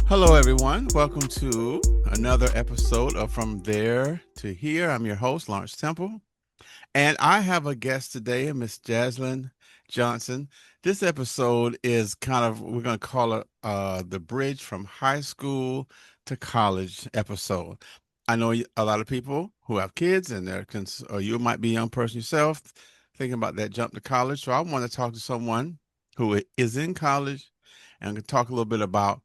Hello, everyone. Welcome to another episode of From There to Here. I'm your host, Lawrence Temple, and I have a guest today, Miss Jazlyn Johnson. This episode is we're going to call it the bridge from high school to college episode. I know a lot of people who have kids, and or you might be a young person yourself thinking about that jump to college. So I want to talk to someone who is in college and can talk a little bit about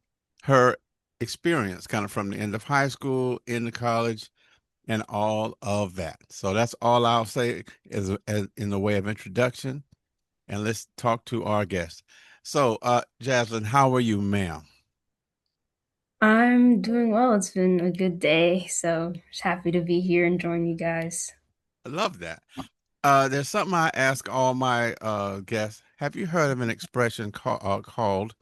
her experience, kind of from the end of high school into college and all of that. So that's all I'll say as in the way of introduction. And let's talk to our guest. So, Jazlyn, how are you, ma'am? I'm doing well. It's been a good day, so just happy to be here and join you guys. I love that. There's something I ask all my guests. Have you heard of an expression called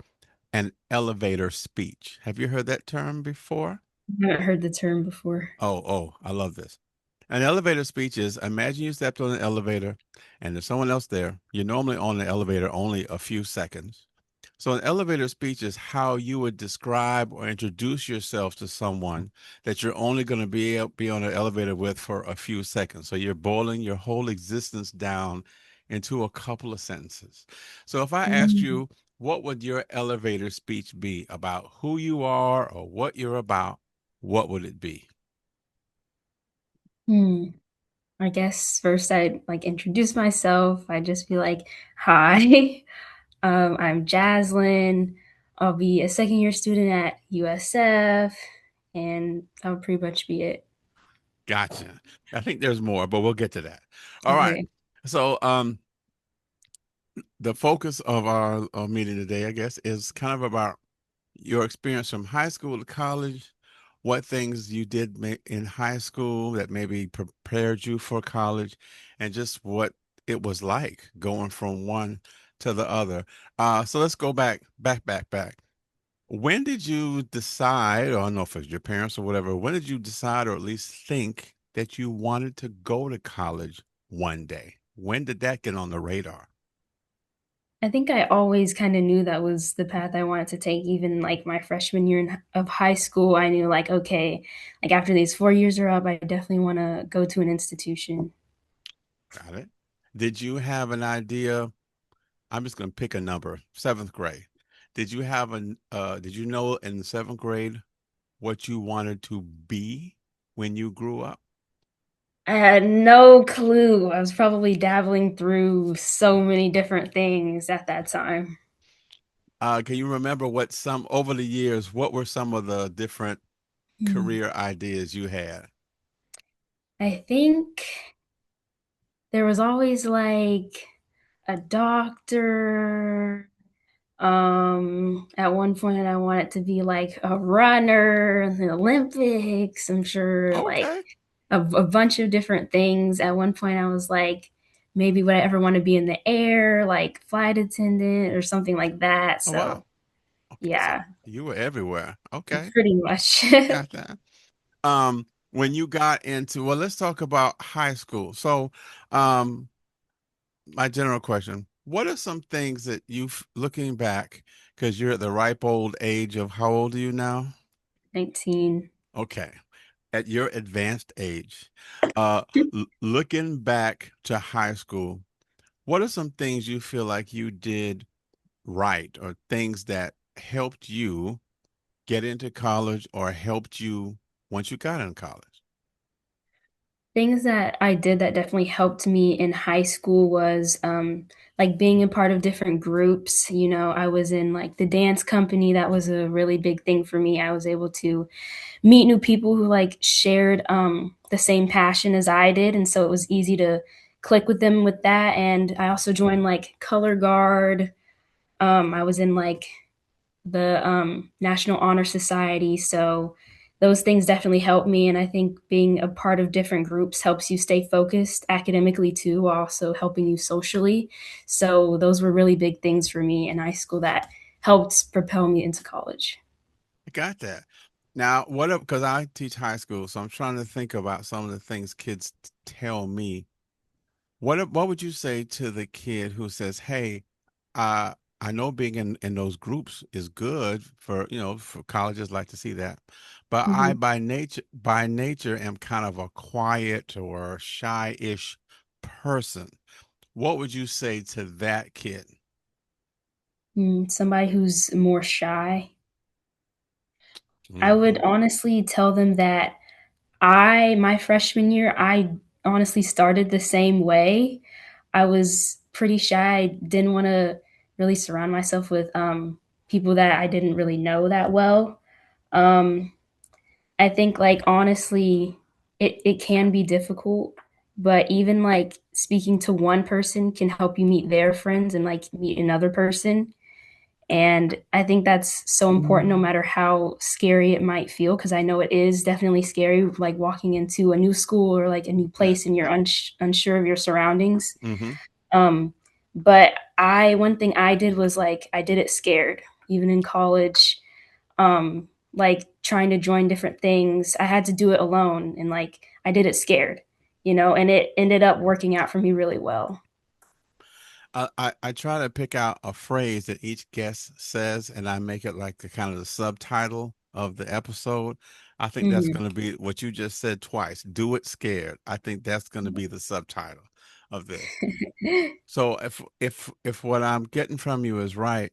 an elevator speech? Have you heard that term before? I haven't heard the term before. Oh, I love this. An elevator speech is, imagine you stepped on an elevator and there's someone else there. You're normally on the elevator only a few seconds. So, an elevator speech is how you would describe or introduce yourself to someone that you're only going to be on an elevator with for a few seconds. So, you're boiling your whole existence down into a couple of sentences. So, if I asked Mm. you, what would your elevator speech be about who you are or what you're about? What would it be? Hmm. I guess first I'd like introduce myself. I'd just be like, "Hi, I'm Jazlyn. I'll be a second year student at USF," and that would pretty much be it. Gotcha. I think there's more, but we'll get to that. All right. Okay. So, the focus of our meeting today, I guess, is kind of about your experience from high school to college, what things you did in high school that maybe prepared you for college, and just what it was like going from one to the other. So let's go back. When did you decide, or I don't know if it's your parents or whatever, when did you decide or at least think that you wanted to go to college one day? When did that get on the radar? I think I always kind of knew that was the path I wanted to take. Even like my freshman year of high school, I knew like, okay, like after these 4 years are up, I definitely want to go to an institution. Got it. Did you have an idea? I'm just going to pick a number, seventh grade. Did you know in the seventh grade what you wanted to be when you grew up? I had no clue. I was probably dabbling through so many different things at that time. Can you remember over the years, what were some of the different Hmm. career ideas you had? I think there was always like a doctor. At one point I wanted to be like a runner in the Olympics. I'm sure like Okay. a bunch of different things. At one point I was like, maybe would I ever want to be in the air, like flight attendant or something like that. Oh, wow. So Okay. So yeah, you were everywhere. Okay. pretty much. Got that. When you got into, well, let's talk about high school. So, um, my general question, what are some things that looking back, because you're at the ripe old age of how old are you now? 19. Okay. At your advanced age, uh, looking back to high school, what are some things you feel like you did right or things that helped you get into college or helped you once you got in college? Things that I did that definitely helped me in high school was, like, being a part of different groups. I was in, like, the dance company. That was a really big thing for me. I was able to meet new people who, like, shared, the same passion as I did, and so it was easy to click with them with that. And I also joined, like, color guard. I was in, like, the National Honor Society. So those things definitely help me. And I think being a part of different groups helps you stay focused academically too, while also helping you socially. So those were really big things for me in high school that helped propel me into college. I got that. Now, because I teach high school, so I'm trying to think about some of the things kids tell me. What would you say to the kid who says, "Hey, I know being in those groups is good for, for colleges like to see that. But I Mhm. by nature am kind of a quiet or shy-ish person. What would you say to that kid? Somebody who's more shy. I would Hmm. honestly tell them that my freshman year, I honestly started the same way. I was pretty shy. I didn't wanna really surround myself with, people that I didn't really know that well. Um, I think, like, honestly, it can be difficult, but even, like, speaking to one person can help you meet their friends and, like, meet another person. And I think that's so important no matter how scary it might feel, because I know it is definitely scary, like walking into a new school or like a new Yeah. place and you're unsure of your surroundings. Hmm. Um, but one thing I did was like, I did it scared, even in college. Like trying to join different things, I had to do it alone and like I did it scared, and it ended up working out for me really well. I try to pick out a phrase that each guest says, and I make it like the kind of the subtitle of the episode. I think that's Mhm. going to be what you just said twice. Do it scared. I think that's going to be the subtitle of this. So if what I'm getting from you is right,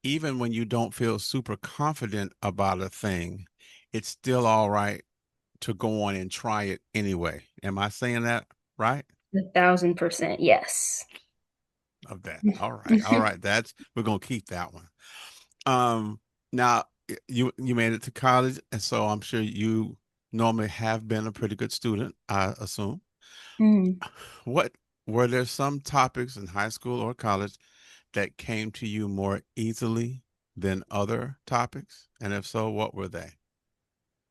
even when you don't feel super confident about a thing, it's still all right to go on and try it anyway. Am I saying that right? 1,000%, yes. Of that. All right. All right. That's we're gonna keep that one. Um now you made it to college, and so I'm sure you normally have been a pretty good student, I assume. Mhm. What were there some topics in high school or college that came to you more easily than other topics? And if so, what were they?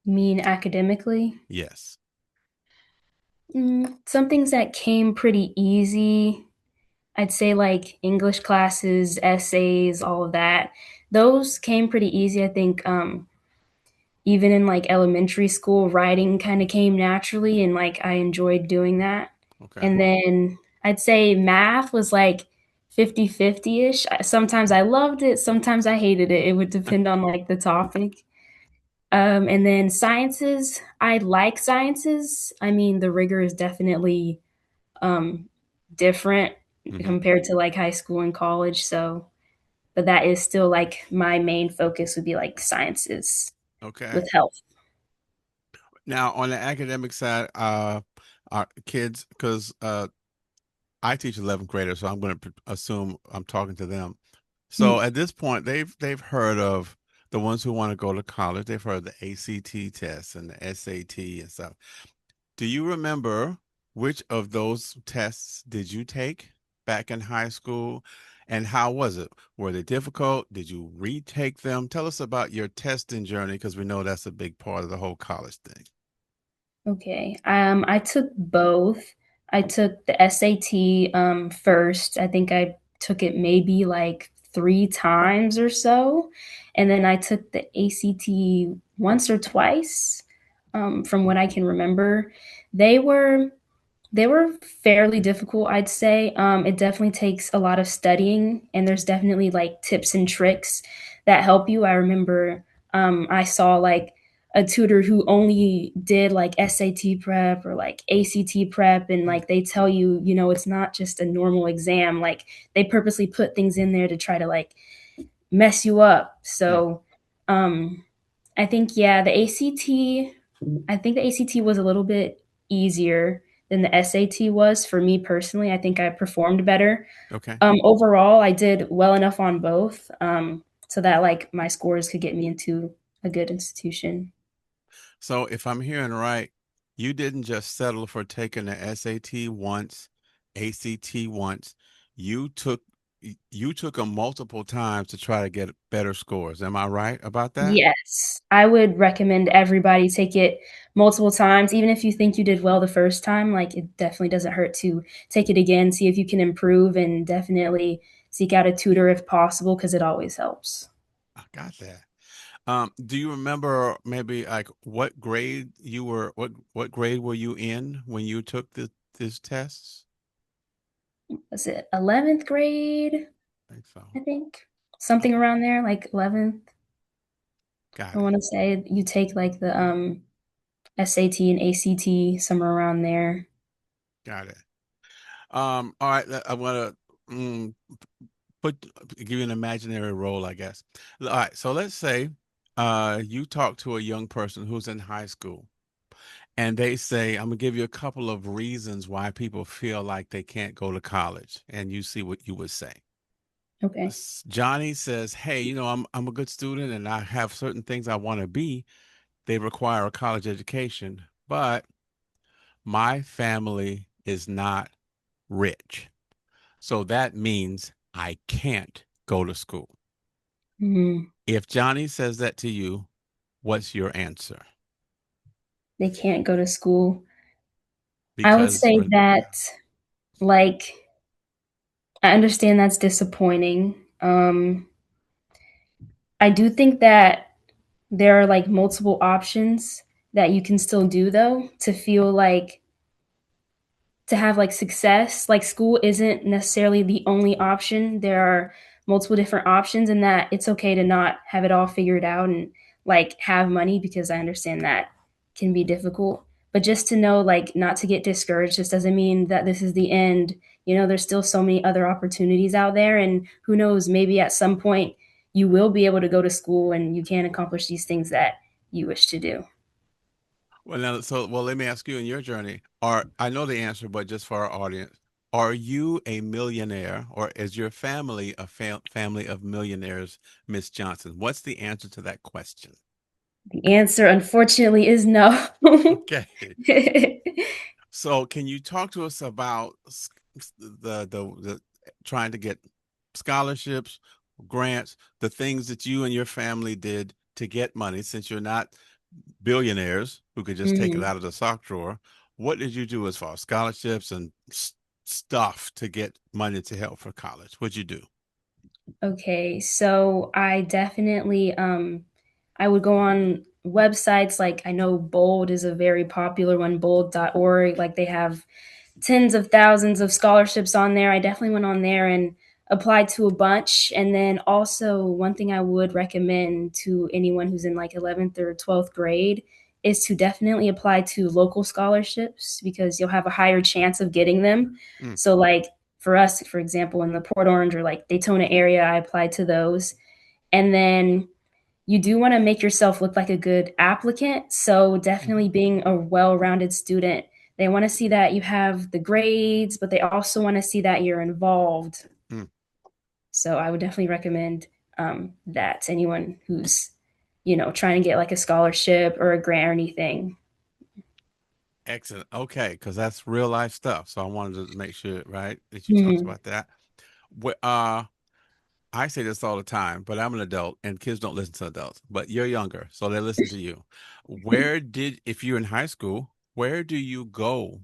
Mean academically? Yes. Some things that came pretty easy, I'd say like English classes, essays, all of that. Those came pretty easy. I think even in like elementary school, writing kind of came naturally and like I enjoyed doing that. Okay. And then I'd say math was like 50-50 ish. Sometimes I loved it, sometimes I hated it. It would depend on like the topic. And then sciences, I like sciences. I mean, the rigor is definitely um, different Hmm. compared to like high school and college. So, but that is still like my main focus would be like sciences Okay. with health. Now on the academic side, our kids, because I teach 11th graders, so I'm going to assume I'm talking to them. So Mm. at this point, they've heard of the ones who want to go to college. They've heard of the ACT test and the SAT and stuff. Do you remember which of those tests did you take back in high school, and how was it? Were they difficult? Did you retake them? Tell us about your testing journey because we know that's a big part of the whole college thing. Okay. I took both. I took the SAT first. I think I took it maybe like 3 times or so. And then I took the ACT once or twice, from what I can remember. They were They were fairly difficult, I'd say. It definitely takes a lot of studying, and there's definitely like tips and tricks that help you. I remember I saw like a tutor who only did like SAT prep or like ACT prep, and Mm. like they tell you, it's not just a normal exam. Like they purposely put things in there to try to like mess you up. Mm. So um, I think, yeah, I think the ACT was a little bit easier than the SAT was for me personally. I think I performed better. Okay. Overall, I did well enough on both, so that like my scores could get me into a good institution. So if I'm hearing right, you didn't just settle for taking the SAT once, ACT once. You took you took them multiple times to try to get better scores. Am I right about that? Yes, I would recommend everybody take it multiple times, even if you think you did well the first time. Like it definitely doesn't hurt to take it again, see if you can improve, and definitely seek out a tutor if possible because it always helps. I got that. Do you remember maybe like what grade were you in when you took these tests? Was it 11th grade? I think so. I think. something around there, like 11th. I Got it. want to say you take like the SAT and ACT somewhere around there. Got it. All right. I want to put give you an imaginary role, I guess. All right. So let's say you talk to a young person who's in high school and they say, I'm gonna give you a couple of reasons why people feel like they can't go to college, and you see what you would say. Okay. Johnny says, "Hey, I'm a good student and I have certain things I want to be. They require a college education, but my family is not rich. So that means I can't go to school." Mhm. If Johnny says that to you, what's your answer? They can't go to school. I would Because say that, like, I understand that's disappointing. I do think that there are like multiple options that you can still do though to feel like to have like success. Like school isn't necessarily the only option. There are multiple different options, and that it's okay to not have it all figured out and like have money because I understand that can be difficult. But just to know, like, not to get discouraged, just doesn't mean that this is the end. You know, there's still so many other opportunities out there, and who knows, maybe at some point you will be able to go to school and you can accomplish these things that you wish to do. let me ask you in your journey. I know the answer, but just for our audience, are you a millionaire or is your family a family of millionaires, Miss Johnson? What's the answer to that question? The answer, unfortunately, is no. Okay. So can you talk to us about the trying to get scholarships, grants, the things that you and your family did to get money since you're not billionaires who could just take it Mhm. out of the sock drawer? What did you do as far as scholarships and stuff to get money to help for college? What'd you do? Okay, so I definitely I would go on websites like I know Bold is a very popular one, bold.org. Like they have tens of thousands of scholarships on there. I definitely went on there and applied to a bunch. And then also, one thing I would recommend to anyone who's in like 11th or 12th grade is to definitely apply to local scholarships because you'll have a higher chance of getting them. Mm, So, like for us, for example, in the Port Orange or like Daytona area, I applied to those. And then you do want to make yourself look like a good applicant. So mhm, definitely being a well-rounded student. They want to see that you have the grades, but they also want to see that you're involved. mm. So I would definitely recommend that to anyone who's, trying to get like a scholarship or a grant or anything. Excellent. Okay, because that's real life stuff. So I wanted to make sure, right, that you talked Mhm. about that. Wh- I say this all the time, but I'm an adult and kids don't listen to adults, but you're younger, so they listen to you. If you're in high school, where do you go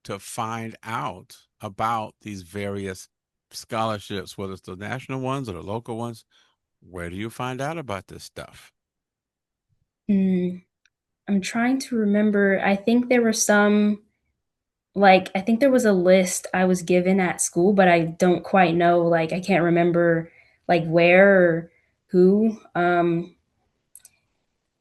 to find out about these various scholarships, whether it's the national ones or the local ones? Where do you find out about this stuff? Mm, I'm trying to remember. I think there were some. Like, I think there was a list I was given at school, but I don't quite know, like, I can't remember, like, where or who,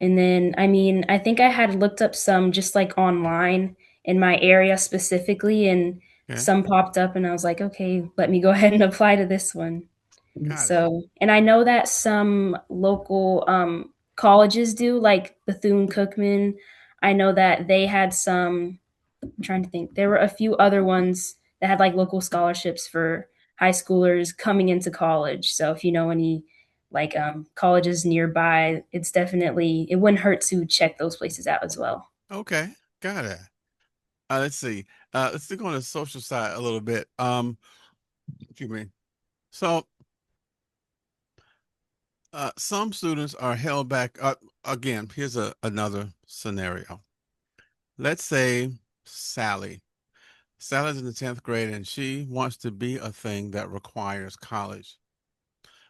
and then, I mean, I think I had looked up some just, like, online in my area specifically, and Okay, some popped up, and I was like, "Okay, let me go ahead and apply to this one." got it. So and I know that some local, colleges do, like Bethune-Cookman. I know that they had some. I'm trying to think. There were a few other ones that had like local scholarships for high schoolers coming into college. So if you know any like colleges nearby, it wouldn't hurt to check those places out as well. Okay, got it. Let's see. Let's stick on the social side a little bit. Excuse me. So, some students are held back. Again, here's another scenario. Let's say Sally. Sally's in the 10th grade and she wants to be a thing that requires college.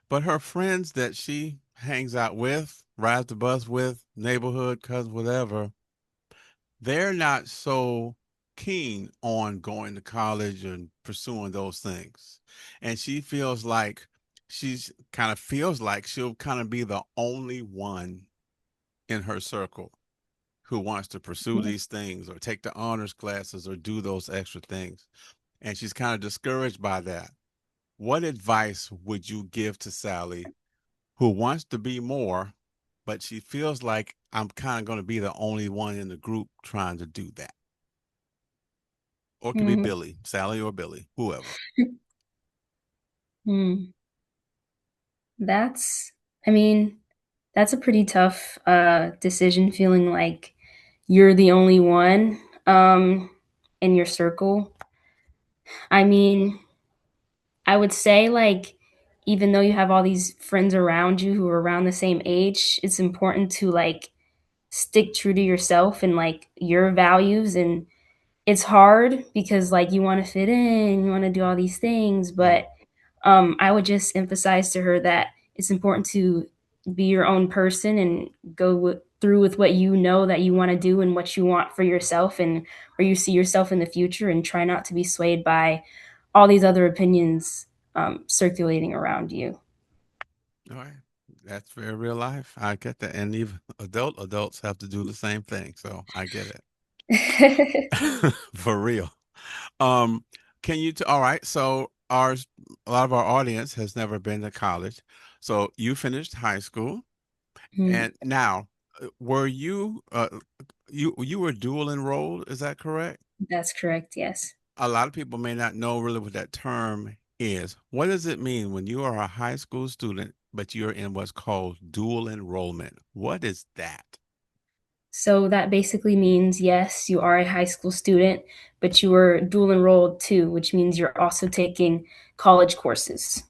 But her friends that she hangs out with, rides the bus with, neighborhood, cousins, whatever, they're not so keen on going to college and pursuing those things. And she feels like she's kind of feels like she'll kind of be the only one in her circle who wants to pursue these things or take the honors classes or do those extra things. And she's kind of discouraged by that. What advice would you give to Sally who wants to be more, but she feels like I'm kind of going to be the only one in the group trying to do that? Or it could be Mm, Billy, Sally or Billy, whoever. mm. That's, I mean, that's a pretty tough decision, feeling like you're the only one in your circle. I mean, I would say, like, even though you have all these friends around you who are around the same age, it's important to like stick true to yourself and like your values. And it's hard because like you want to fit in, you want to do all these things, Mm. but I would just emphasize to her that it's important to be your own person and through with what you know that you want to do and what you want for yourself and where you see yourself in the future, and try not to be swayed by all these other opinions circulating around you. All right. That's very real life. I get that. And even adults have to do the same thing. So I get it. For real. Um, can you all right, so ours a lot of our audience has never been to college. So you finished high school Mm, and now were you were dual enrolled, is that correct? that's correct, yes. A lot of people may not know really what that term is. What does it mean when you are a high school student, but you're in what's called dual enrollment? What is that? So that basically means, yes, you are a high school student, but you are dual enrolled too, which means you're also taking college courses.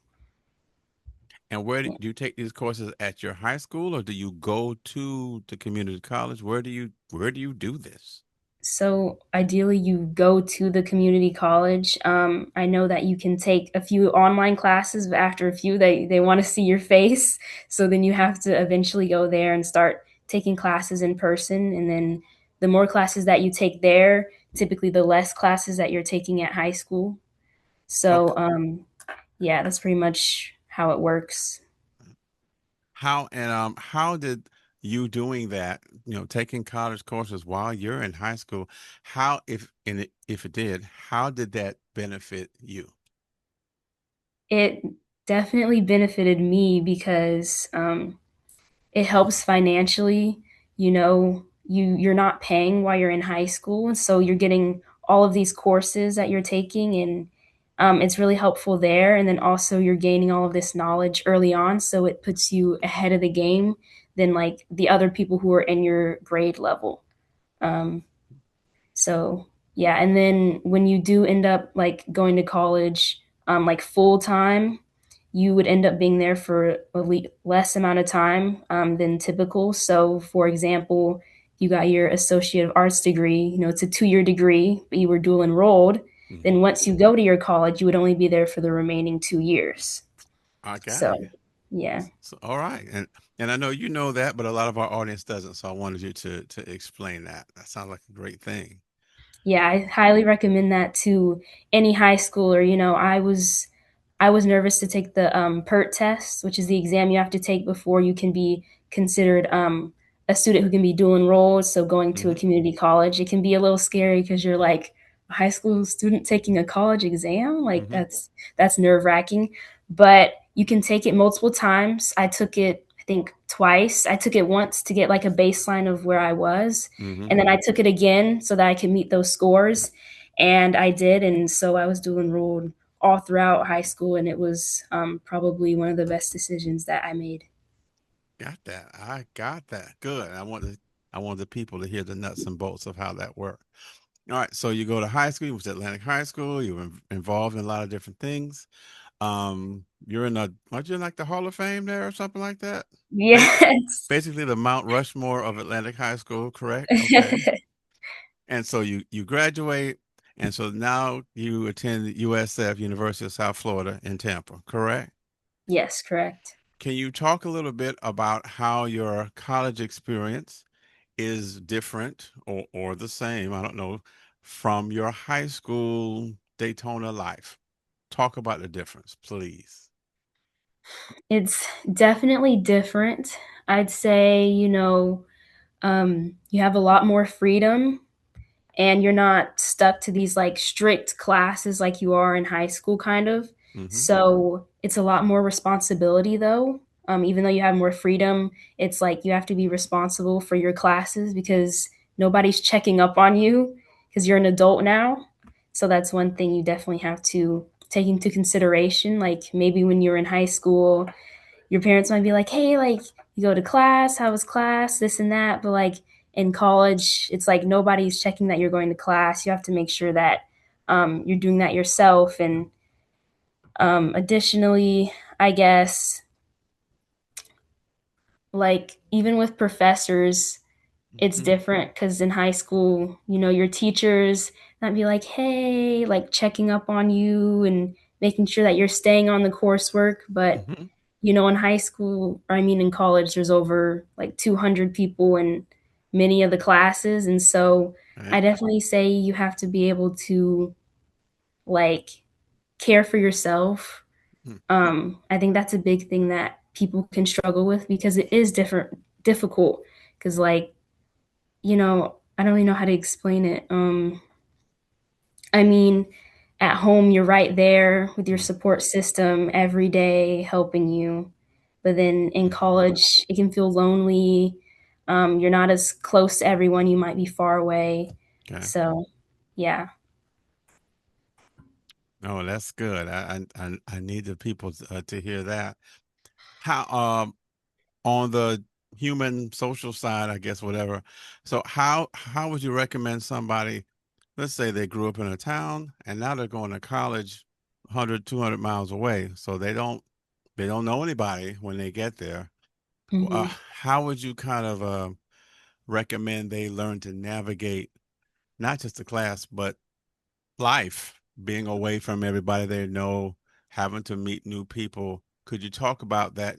And where do you take these courses at your high school or do you go to the community college? Where do you do this? So ideally, you go to the community college. I know that you can take a few online classes, but after a few, they want to see your face. So then you have to eventually go there and start taking classes in person. And then the more classes that you take there, typically the less classes that you're taking at high school. So Okay. yeah, that's pretty much how it works. How did you doing that, taking college courses while you're in high school, how if it did, how did that benefit you? It definitely benefited me because it helps financially. You're not paying while you're in high school, and so you're getting all of these courses that you're taking, and it's really helpful there. And then also you're gaining all of this knowledge early on, so it puts you ahead of the game than like the other people who are in your grade level. Um, so yeah, and then when you do end up like going to college, like full time, you would end up being there for less amount of time than typical. So, for example, you got your associate of arts degree. It's a 2-year degree, but you were dual enrolled. Hmm. Then once you go to your college, you would only be there for the remaining 2 years. I got So, you. yeah. All right. And I know you know that, but a lot of our audience doesn't. So I wanted you to explain that. That sounds like a great thing. Yeah, I highly recommend that to any high schooler. I was nervous to take the PERT test, which is the exam you have to take before you can be considered a student who can be dual enrolled. So going to a Hmm. community college, it can be a little scary because you're like a high school student taking a college exam. Like Hmm. that's nerve wracking, but you can take it multiple times. I took it, I think, twice. I took it once to get like a baseline of where I was, Hmm. and then I took it again so that I could meet those scores. And I did. And so I was dual enrolled all throughout high school. And it was probably one of the best decisions that I made. Got that. I got that. Good. I want the people to hear the nuts and bolts of how that worked. All right. So you go to high school, you went to Atlantic High School, you were involved in a lot of different things. Aren't you in like the Hall of Fame there or something like that? Ba- Yes. Basically the Mount Rushmore of Atlantic High School, correct? Okay. And so you graduate, and so now you attend USF, University of South Florida in Tampa, correct? Yes, correct. Can you talk a little bit about how your college experience is different or the same, I don't know, from your high school Daytona life? Talk about the difference, please. It's definitely different. I'd say, you have a lot more freedom and you're not stuck to these like strict classes like you are in high school, kind of. Hmm. So it's a lot more responsibility, though. Even though you have more freedom, it's like you have to be responsible for your classes because nobody's checking up on you because you're an adult now. So that's one thing you definitely have to take into consideration. Like maybe when you're in high school, your parents might be like, hey, like, you go to class, how was class, this and that. But like in college, it's like nobody's checking that you're going to class. You have to make sure that you're doing that yourself. And additionally, I guess, like, even with professors, it's Hmm. different because in high school, your teachers might be like, hey, like checking up on you and making sure that you're staying on the coursework. But Hmm. in high school, or I mean in college, there's over like 200 people in many of the classes. And so I Right. definitely say you have to be able to like care for yourself. Mm. I think that's a big thing that people can struggle with because it is difficult. Because, like, I don't really know how to explain it. I mean, at home, you're right there with your Mm. support system every day helping you. But then in Hmm. college, it can feel lonely. You're not as close to everyone. You might be far away. Okay. So, yeah. Oh, that's good. I need the people to hear that. How on the human social side, I guess, whatever. So how would you recommend somebody, let's say they grew up in a town and now they're going to college 100, 200 miles away, so they don't know anybody when they get there. Hmm. How would you kind of recommend they learn to navigate not just the class, but life, being away from everybody they know, having to meet new people? Could you talk about that?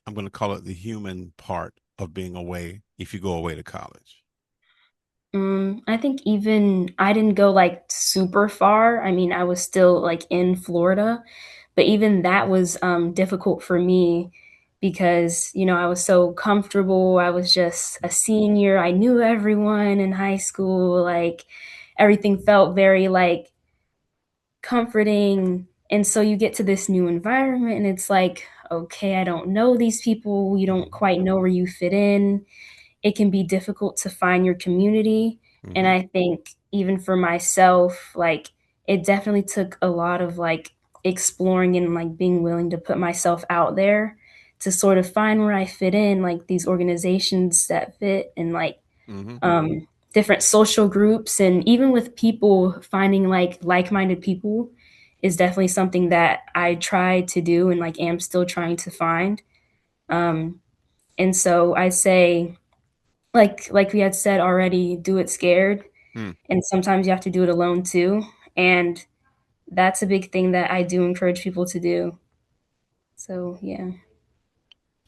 I'm going to call it the human part of being away if you go away to college. I think even I didn't go like super far. I mean, I was still like in Florida, but even that was difficult for me because, I was so comfortable. I was just a senior. I knew everyone in high school. Like everything felt very like comforting. And so you get to this new environment and it's like, okay, I don't know these people. You don't Mm-hmm. quite know where you fit in. It can be difficult to find your community. And Mm-hmm. I think even for myself, like it definitely took a lot of like exploring and like being willing to put myself out there to sort of find where I fit in, like these organizations that fit and like Mm-hmm. different social groups. And even with people, finding like-minded people is definitely something that I try to do and like am still trying to find. Um, and so I say, like we had said already, do it scared, Mm. and sometimes you have to do it alone too, and that's a big thing that I do encourage people to do. So, yeah.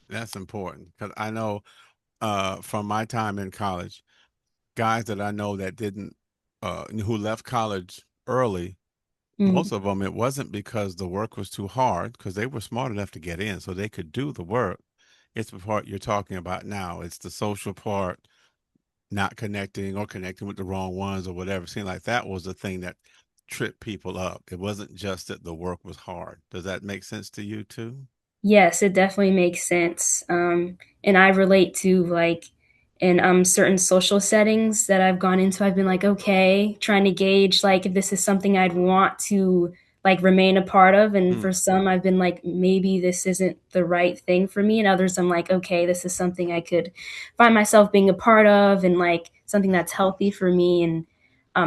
That's important because I know from my time in college, guys that I know that didn't who left college early, most Mm. of them, it wasn't because the work was too hard, because they were smart enough to get in, so they could do the work. It's the part you're talking about now. It's the social part, not connecting or connecting with the wrong ones or whatever. It seemed like that was the thing that tripped people up. It wasn't just that the work was hard. Does that make sense to you too? Yes, it definitely makes sense. And I relate to like in certain social settings that I've gone into, I've been like, okay, trying to gauge like if this is something I'd want to like remain a part of. And Mm. for some, I've been like, maybe this isn't the right thing for me. And others, I'm like, okay, this is something I could find myself being a part of and like something that's healthy for me and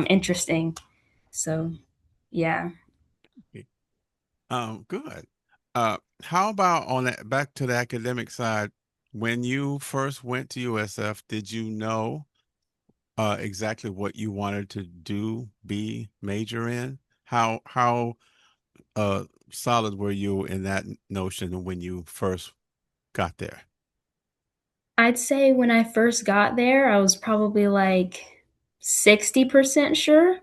interesting. So, yeah. Good. How about on that, back to the academic side? When you first went to USF, did you know exactly what you wanted to do, be, major in? How solid were you in that notion when you first got there? I'd say when I first got there, I was probably like 60% sure.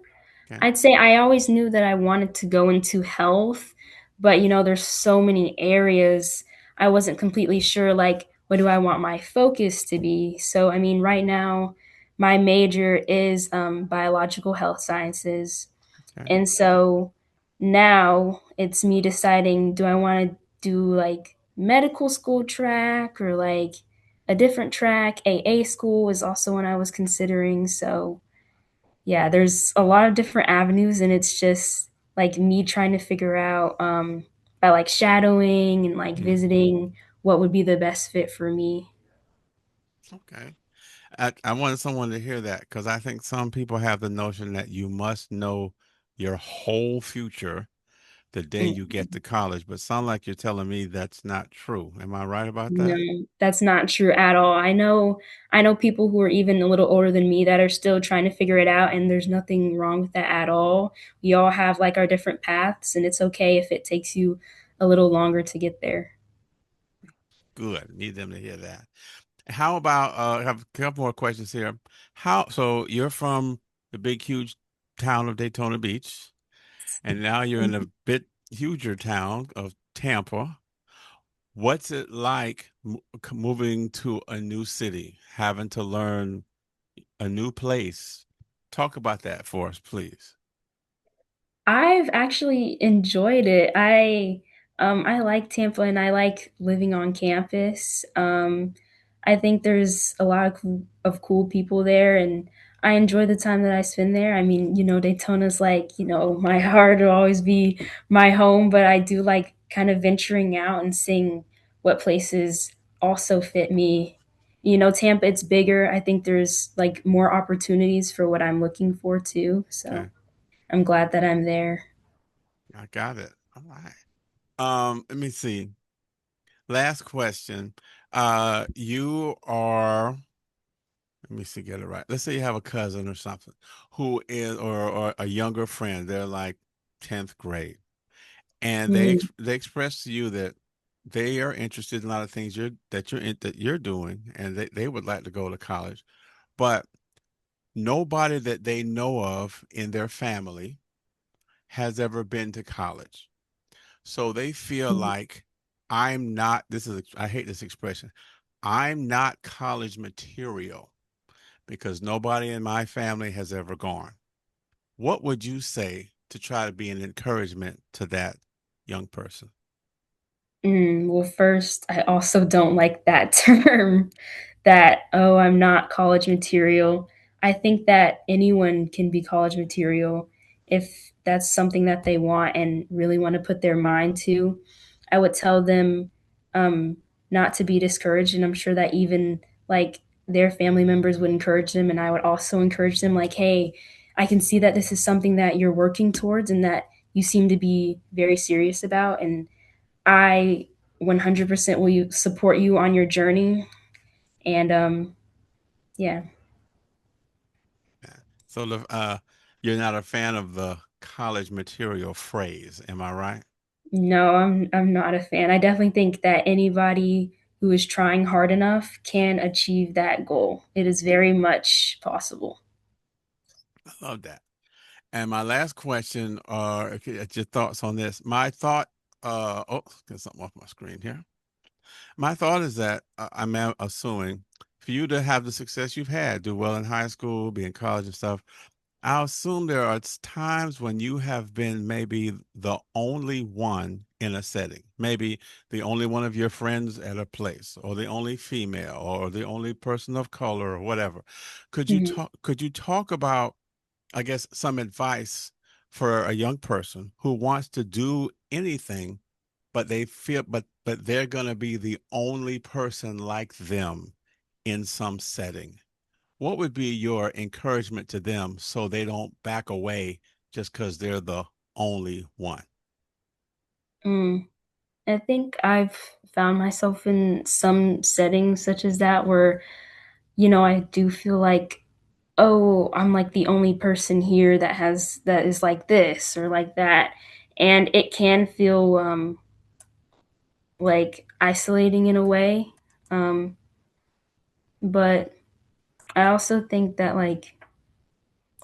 Okay. I'd say I always knew that I wanted to go into health, but there's so many areas I wasn't completely sure, like, what do I want my focus to be. So I mean, right now my major is biological health sciences, Okay. and so now it's me deciding, do I want to do like medical school track or like a different track. AA school is also one I was considering. So yeah, there's a lot of different avenues, and it's just like me trying to figure out by like shadowing and like Mm. visiting what would be the best fit for me. Okay. I wanted someone to hear that because I think some people have the notion that you must know your whole future the day you Mm. get to college, but sound like you're telling me that's not true. Am I right about No, that? that's not true at all. I know people who are even a little older than me that are still trying to figure it out, and there's nothing wrong with that at all. We all have like our different paths, and it's okay if it takes you a little longer to get there. Good. Need them to hear that. How about I have a couple more questions here. How so you're from the big huge town of Daytona Beach, and now you're in a bit huger town of Tampa. What's it like moving to a new city, having to learn a new place? Talk about that for us, please. I've actually enjoyed it. I like Tampa and I like living on campus. I think there's a lot of cool people there, and I enjoy the time that I spend there. I mean, Daytona's like, my heart will always be my home, but I do like kind of venturing out and seeing what places also fit me. Tampa, it's bigger. I think there's like more opportunities for what I'm looking for too. So Okay, I'm glad that I'm there. I got it. All right. Let me see. Last question. You are, let me see, get it right. Let's say you have a cousin or something who is, or a younger friend. They're like 10th grade, and Mhm. they express to you that they are interested in a lot of things that you're doing, and they would like to go to college, but nobody that they know of in their family has ever been to college. So they feel Mhm. like I'm not, I hate this expression, I'm not college material because nobody in my family has ever gone. What would you say to try to be an encouragement to that young person? Well, first, I also don't like that term that, "Oh, I'm not college material." I think that anyone can be college material if that's something that they want and really wanna put their mind to. I would tell them, um, not to be discouraged, and I'm sure that even, like, their family members would encourage them, and I would also encourage them, like, "Hey, I can see that this is something that you're working towards and that you seem to be very serious about, and I 100% will support you on your journey." And yeah, Yeah. So you're not a fan of the college material phrase, am I right? no, I'm not a fan. I definitely think that anybody who is trying hard enough can achieve that goal. It is very much possible. I love that. And my last question, if your thoughts on this. My thought, get something off my screen here. My thought is that assuming for you to have the success you've had, do well in high school, be in college and stuff, I assume there are times when you have been maybe the only one in a setting, maybe the only one of your friends at a place, or the only female, or the only person of color, or whatever. Mhm. Could you talk about, I guess, some advice for a young person who wants to do anything, but they feel, but they're going to be the only person like them in some setting? What would be your encouragement to them so they don't back away just because they're the only one? Mm. I think I've found myself in some settings such as that where, I do feel like, "Oh, I'm like the only person here that is like this or like that." And it can feel like isolating in a way. Um, but I also think that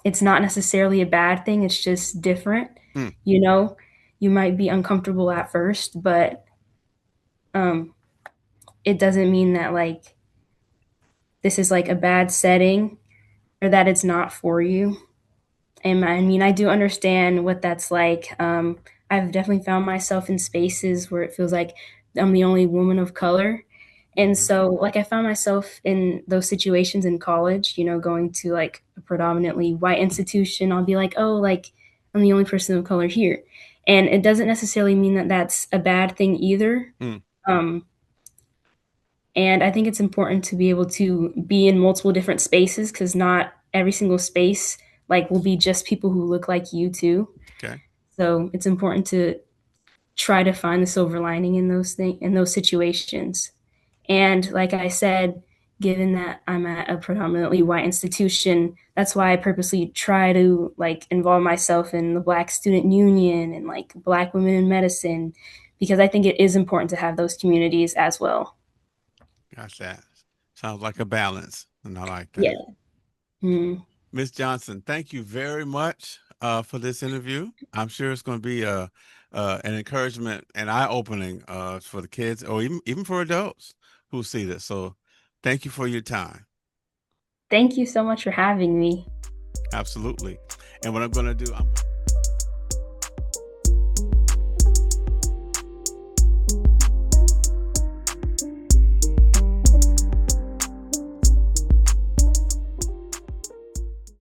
it's not necessarily a bad thing. It's just different, Hmm. you know? you might be uncomfortable at first, but um, it doesn't mean that like this is like a bad setting or that it's not for you. And I mean, I do understand what that's like. I've definitely found myself in spaces where it feels like I'm the only woman of color. And Hmm. so, like, I found myself in those situations in college, you know, going to like a predominantly white institution. I'll be like, oh, like, I'm the only person of color here. And it doesn't necessarily mean that that's a bad thing either. Mm. Um, and I think it's important to be able to be in multiple different spaces because not every single space like will be just people who look like you too. Okay. So it's important to try to find the silver lining in those situations. And like I said, given that I'm at a predominantly white institution, that's why I purposely try to like involve myself in the Black Student Union and like Black Women in Medicine because I think it is important to have those communities as well. Got that. Sounds like a balance, and I like Yeah. that. Mm. Miss Johnson, thank you very much for this interview. I'm sure it's going to be an encouragement and eye-opening for the kids, or even for adults who see this. So, thank you for your time. Thank you so much for having me. Absolutely. And what I'm going to do, I'm